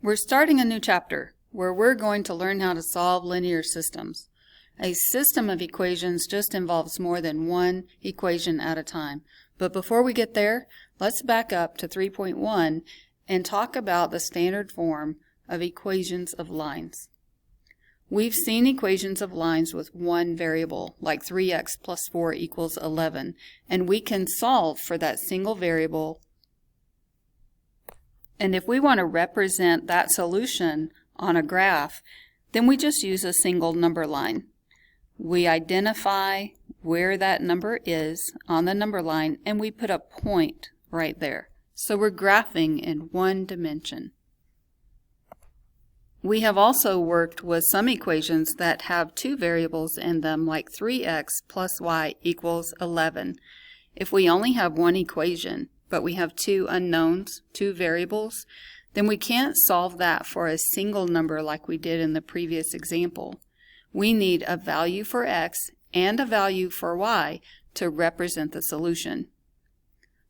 We're starting a new chapter where we're going to learn how to solve linear systems. A system of equations just involves more than one equation at a time. But before we get there, let's back up to 3.1 and talk about the standard form of equations of lines. We've seen equations of lines with one variable, like 3x plus 4 equals 11, and we can solve for that single variable. And if we want to represent that solution on a graph, then we just use a single number line. We identify where that number is on the number line and we put a point right there. So we're graphing in one dimension. We have also worked with some equations that have two variables in them, like 3x plus y equals 11. If we only have one equation, but we have two unknowns, two variables, then we can't solve that for a single number like we did in the previous example. We need a value for x and a value for y to represent the solution.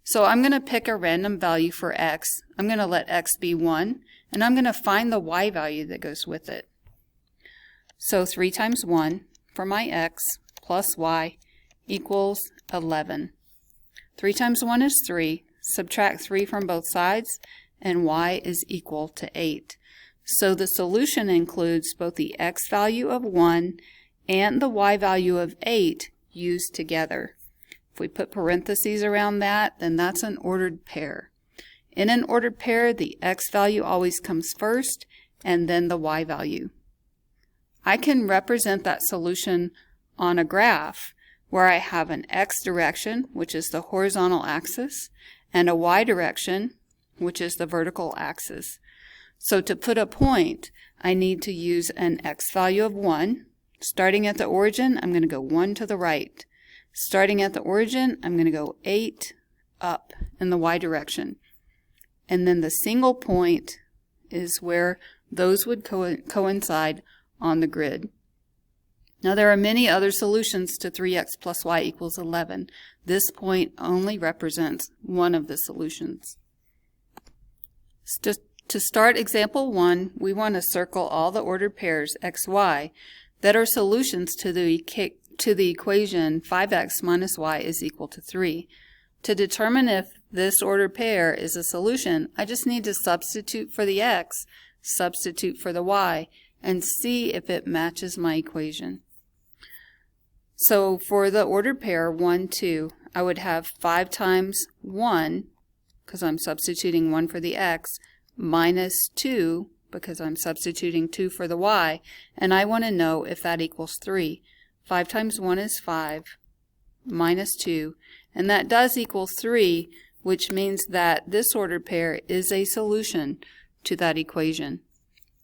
So I'm going to pick a random value for x. I'm going to let x be 1, and I'm going to find the y value that goes with it. So 3 times 1 for my x plus y equals 11. 3 times 1 is 3. Subtract 3 from both sides, and y is equal to 8. So the solution includes both the x value of 1 and the y value of 8 used together. If we put parentheses around that, then that's an ordered pair. In an ordered pair, the x value always comes first, and then the y value. I can represent that solution on a graph where I have an x direction, which is the horizontal axis, and a y direction, which is the vertical axis. So to put a point, I need to use an x value of 1. Starting at the origin, I'm going to go 1 to the right. Starting at the origin, I'm going to go 8 up in the y direction. And then the single point is where those would coincide on the grid. Now there are many other solutions to 3x plus y equals 11. This point only represents one of the solutions. To start example 1, we want to circle all the ordered pairs x, y that are solutions to the equation 5x minus y is equal to 3. To determine if this ordered pair is a solution, I just need to substitute for the x, substitute for the y, and see if it matches my equation. So for the ordered pair 1, 2, I would have 5 times 1, because I'm substituting 1 for the x, minus 2, because I'm substituting 2 for the y, and I want to know if that equals 3. 5 times 1 is 5, minus 2, and that does equal 3, which means that this ordered pair is a solution to that equation.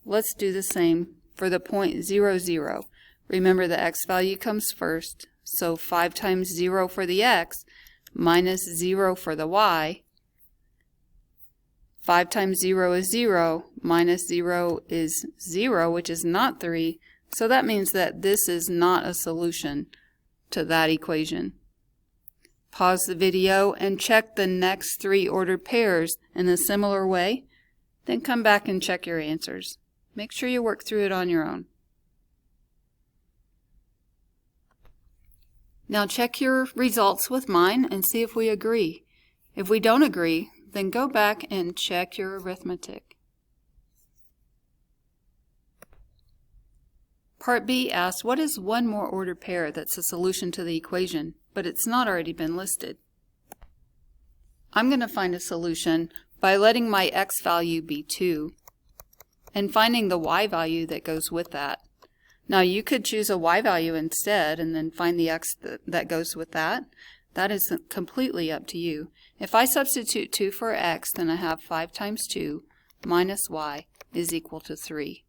Let's do the same for the point 0, 0. Remember the x value comes first, so 5 times 0 for the x minus 0 for the y. 5 times 0 is 0, minus 0 is 0, which is not 3, so that means that this is not a solution to that equation. Pause the video and check the next 3 ordered pairs in a similar way, then come back and check your answers. Make sure you work through it on your own. Now check your results with mine and see if we agree. If we don't agree, then go back and check your arithmetic. Part B asks, what is one more ordered pair that's a solution to the equation, but it's not already been listed? I'm going to find a solution by letting my x value be 2 and finding the y value that goes with that. Now you could choose a y value instead and then find the x that goes with that. That is completely up to you. If I substitute 2 for x, then I have 5 times 2 minus y is equal to 3.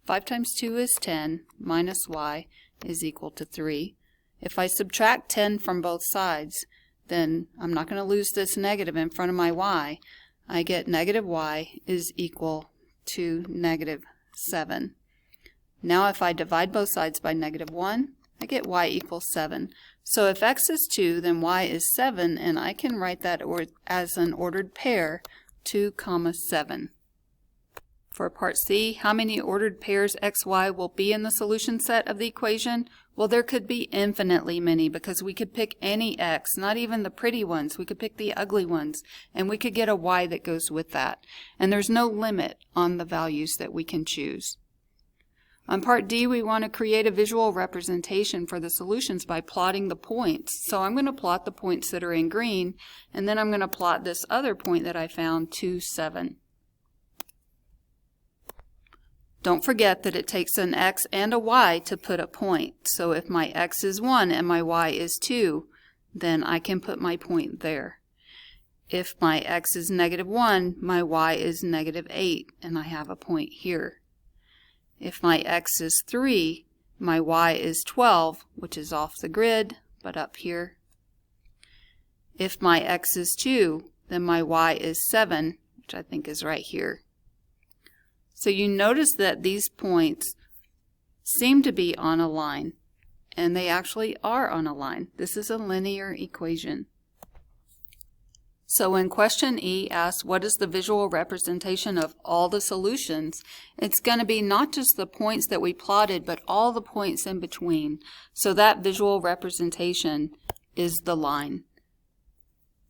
5 times 2 is 10 minus y is equal to 3. If I subtract 10 from both sides, then I'm not going to lose this negative in front of my y. I get negative y is equal to negative 7. Now if I divide both sides by negative 1, I get y equals 7. So if x is 2, then y is 7, and I can write that as an ordered pair, 2, 7. For part C, how many ordered pairs xy will be in the solution set of the equation? Well, there could be infinitely many because we could pick any x, not even the pretty ones. We could pick the ugly ones, and we could get a y that goes with that. And there's no limit on the values that we can choose. On part D, we want to create a visual representation for the solutions by plotting the points. So I'm going to plot the points that are in green, and then I'm going to plot this other point that I found, 2, 7. Don't forget that it takes an x and a y to put a point. So if my x is 1 and my y is 2, then I can put my point there. If my x is -1, my y is -8, and I have a point here. If my x is 3, my y is 12, which is off the grid, but up here. If my x is 2, then my y is 7, which I think is right here. So you notice that these points seem to be on a line, and they actually are on a line. This is a linear equation. So when question E asks what is the visual representation of all the solutions, it's going to be not just the points that we plotted, but all the points in between. So that visual representation is the line.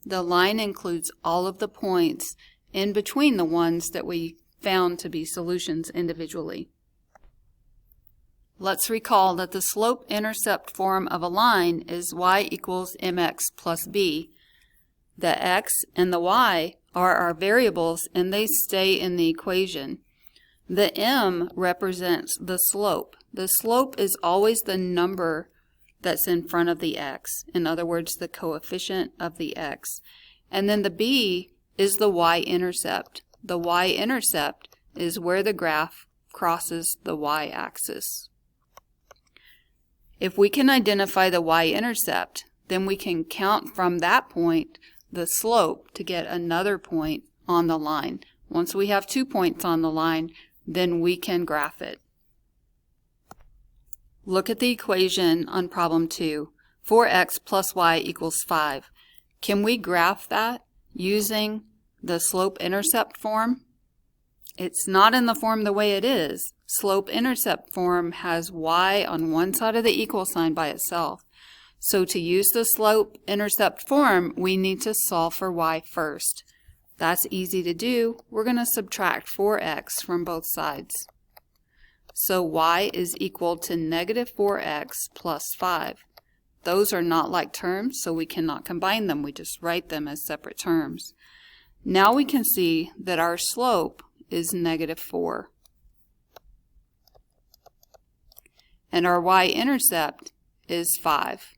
The line includes all of the points in between the ones that we found to be solutions individually. Let's recall that the slope-intercept form of a line is y equals mx plus b. The x and the y are our variables, and they stay in the equation. The m represents the slope. The slope is always the number that's in front of the x. In other words, the coefficient of the x. And then the b is the y-intercept. The y-intercept is where the graph crosses the y-axis. If we can identify the y-intercept, then we can count from that point the slope to get another point on the line. Once we have 2 points on the line, then we can graph it. Look at the equation on problem 2. 4x plus y equals 5. Can we graph that using the slope-intercept form? It's not in the form the way it is. Slope-intercept form has y on one side of the equal sign by itself. So to use the slope-intercept form, we need to solve for y first. That's easy to do. We're going to subtract 4x from both sides. So y is equal to -4x plus 5. Those are not like terms, so we cannot combine them. We just write them as separate terms. Now we can see that our slope is -4. And our y-intercept is 5.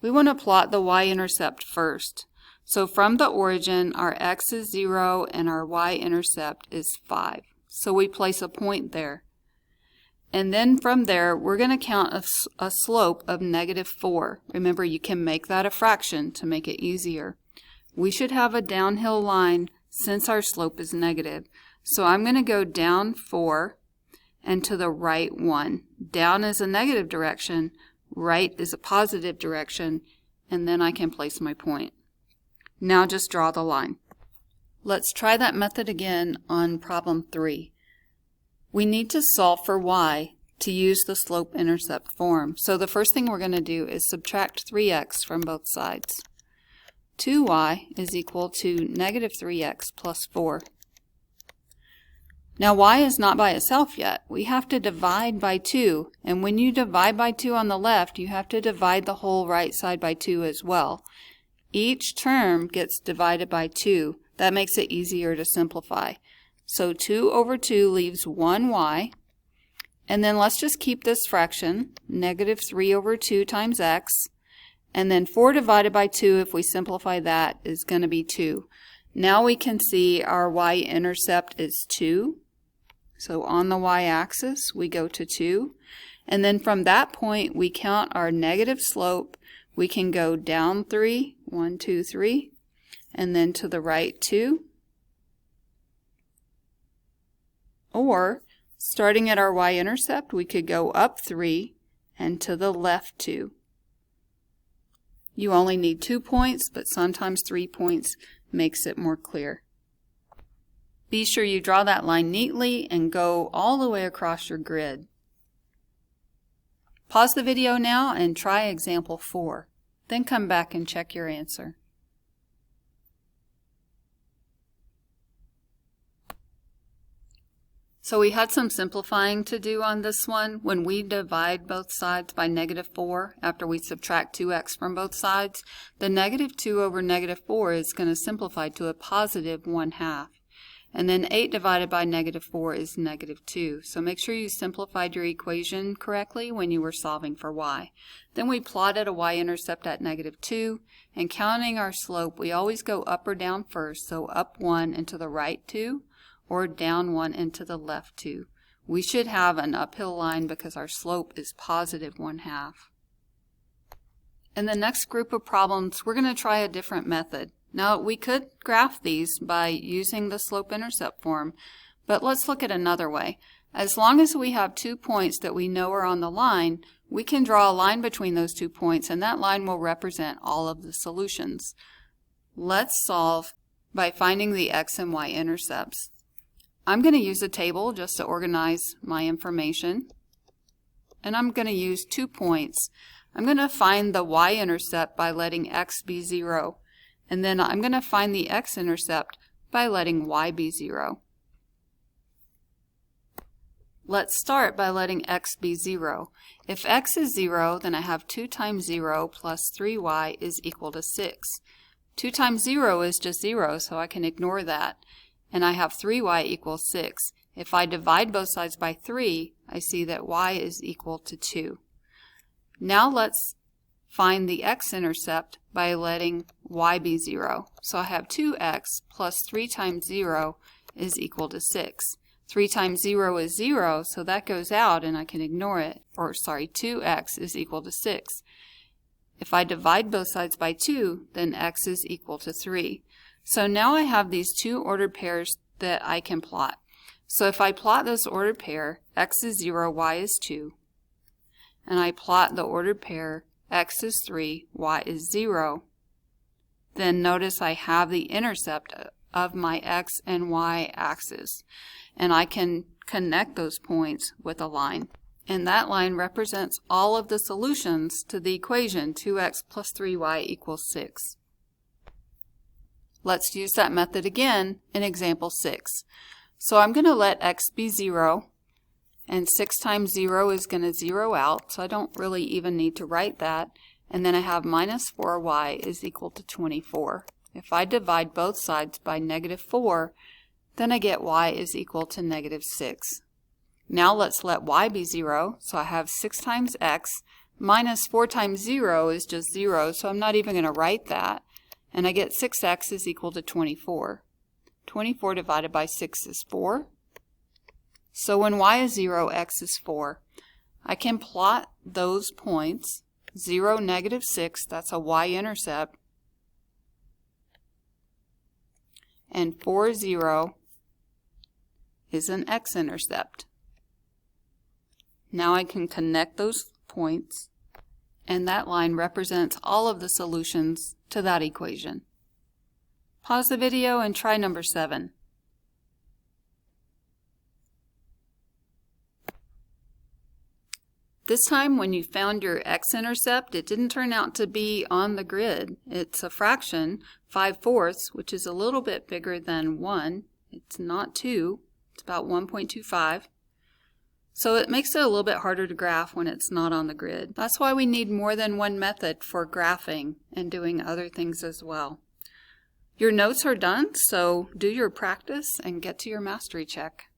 We want to plot the y-intercept first. So from the origin, our x is 0 and our y-intercept is 5. So we place a point there. And then from there, we're going to count a slope of -4. Remember, you can make that a fraction to make it easier. We should have a downhill line since our slope is negative. So I'm going to go down 4 and to the right 1. Down is a negative direction, right is a positive direction, and then I can place my point. Now just draw the line. Let's try that method again on problem 3. We need to solve for y to use the slope-intercept form. So the first thing we're going to do is subtract 3x from both sides. 2y is equal to -3x plus 4. Now y is not by itself yet. We have to divide by 2, and when you divide by 2 on the left, you have to divide the whole right side by 2 as well. Each term gets divided by 2. That makes it easier to simplify. So 2 over 2 leaves 1y, and then let's just keep this fraction, -3 over 2 times x, and then 4 divided by 2, if we simplify that, is going to be 2. Now we can see our y-intercept is 2. So on the y-axis, we go to 2. And then from that point, we count our negative slope. We can go down 3, 1, 2, 3, and then to the right 2. Or, starting at our y-intercept, we could go up 3 and to the left 2. You only need 2 points, but sometimes 3 points makes it more clear. Be sure you draw that line neatly and go all the way across your grid. Pause the video now and try example 4. Then come back and check your answer. So we had some simplifying to do on this one. When we divide both sides by -4 after we subtract 2x from both sides, the -2 over -4 is going to simplify to a positive 1/2. And then 8 divided by -4 is -2. So make sure you simplified your equation correctly when you were solving for y. Then we plotted a y-intercept at -2, and counting our slope, we always go up or down first, so up 1 and to the right 2, or down 1 and to the left 2. We should have an uphill line because our slope is positive 1/2. In the next group of problems, we're going to try a different method. Now, we could graph these by using the slope-intercept form, but let's look at another way. As long as we have 2 points that we know are on the line, we can draw a line between those 2 points, and that line will represent all of the solutions. Let's solve by finding the x and y intercepts. I'm going to use a table just to organize my information, and I'm going to use 2 points. I'm going to find the y-intercept by letting x be 0. And then I'm going to find the x-intercept by letting y be 0. Let's start by letting x be 0. If x is 0, then I have 2 times 0 plus 3y is equal to 6. 2 times 0 is just 0, so I can ignore that. And I have 3y equals 6. If I divide both sides by 3, I see that y is equal to 2. Now let's find the x-intercept by letting y be 0. So I have 2x plus 3 times 0 is equal to 6. 3 times 0 is 0, so that goes out and I can ignore it. Or sorry, 2x is equal to 6. If I divide both sides by 2, then x is equal to 3. So now I have these 2 ordered pairs that I can plot. So if I plot this ordered pair, x is 0, y is 2, and I plot the ordered pair, x is 3, y is 0, then notice I have the intercept of my x and y axis. And I can connect those points with a line. And that line represents all of the solutions to the equation 2x plus 3y equals 6. Let's use that method again in example 6. So I'm going to let x be 0, and 6 times 0 is going to 0 out, so I don't really even need to write that. And then I have minus 4y is equal to 24. If I divide both sides by -4, then I get y is equal to -6. Now let's let y be 0, so I have 6 times x, minus 4 times 0 is just 0, so I'm not even going to write that. And I get 6x is equal to 24. 24 divided by 6 is 4. So when y is 0, x is 4. I can plot those points, 0, -6, that's a y-intercept, and 4, 0 is an x-intercept. Now I can connect those points, and that line represents all of the solutions to that equation. Pause the video and try number 7. This time when you found your x-intercept, it didn't turn out to be on the grid. It's a fraction, 5/4, which is a little bit bigger than 1. It's not 2. It's about 1.25. So it makes it a little bit harder to graph when it's not on the grid. That's why we need more than one method for graphing and doing other things as well. Your notes are done, so do your practice and get to your mastery check.